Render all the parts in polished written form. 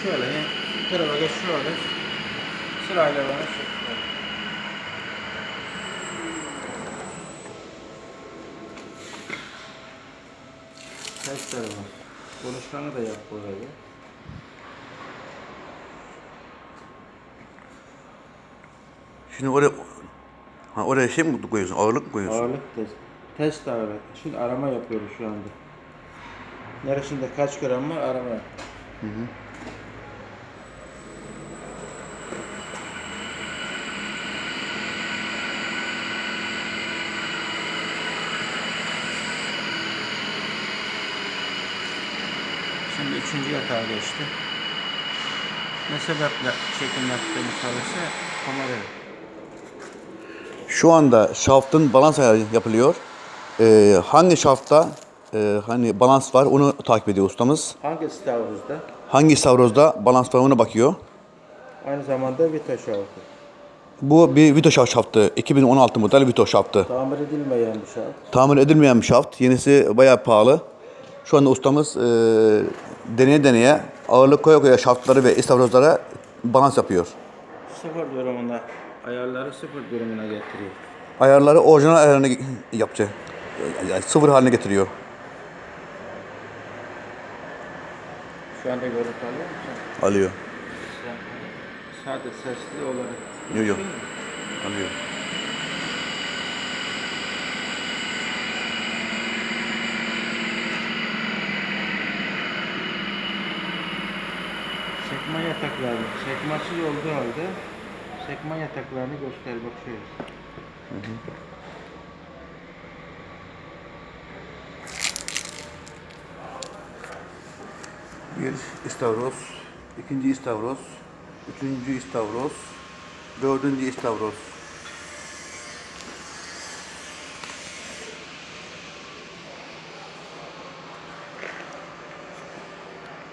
şöyle tarafa geçiriyoruz. Sırayla bana çekiyor. Testleri var. Konuşmanı da yap burayı. Şimdi oraya şey mi koyuyorsun? Ağırlık mı koyuyorsun? Ağırlık test. Test ağırlık. Şimdi arama yapıyoruz şu anda. Neresinde kaç gram var arama. Hı. Şimdi 3. yatağa geçti. Ne sebeple çekim yaptığını sorarsa kamera. Şu anda şaftın balans ayarı yapılıyor. Hangi şafta hani balans var onu takip ediyor ustamız. Hangi stavuzda? Hangi istavrozda balans var ona bakıyor. Aynı zamanda vito şaftı. Bu bir Vito şaftı. 2016 model Vito şaftı. Tamir edilmeyen bir şaft. Tamir edilmeyen bir şaft. Yenisi bayağı pahalı. Şu anda ustamız deneye deneye ağırlık koya koya şaftları ve istavrozlara balans yapıyor. Sıfır durumuna, ayarları sıfır durumuna getiriyor. Ayarları orijinal ayarını yapacak. Yani sıfır haline getiriyor. Şu anda görüntü alıyor musun? Alıyor. Sadece sesli olarak. Yok yok. Alıyor. Sekme yataklarını, sekmesiz olduğu halde sekme yataklarını göster bakıyoruz. Bir istavroz, ikinci istavroz, üçüncü istavroz, dördüncü istavroz.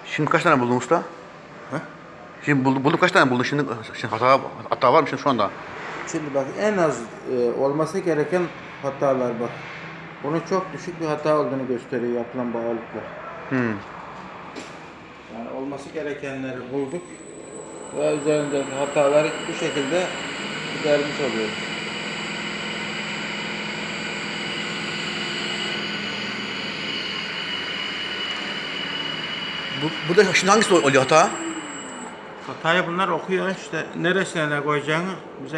Şimdi kaç tane buldun usta? He? Şimdi buldum kaç tane buldun şimdi hata var mı şimdi şu anda? Şimdi bak en az olması gereken hatalar bak. Bunun çok düşük bir hata olduğunu gösteriyor yapılan bağlılıklar. Yani olması gerekenleri bulduk ve üzerindeki hataları bu şekilde gidermiş oluyoruz. Bu da şimdi hangisi oluyor hata? Hatayı bunlar okuyor işte neresine ne koyacağını bize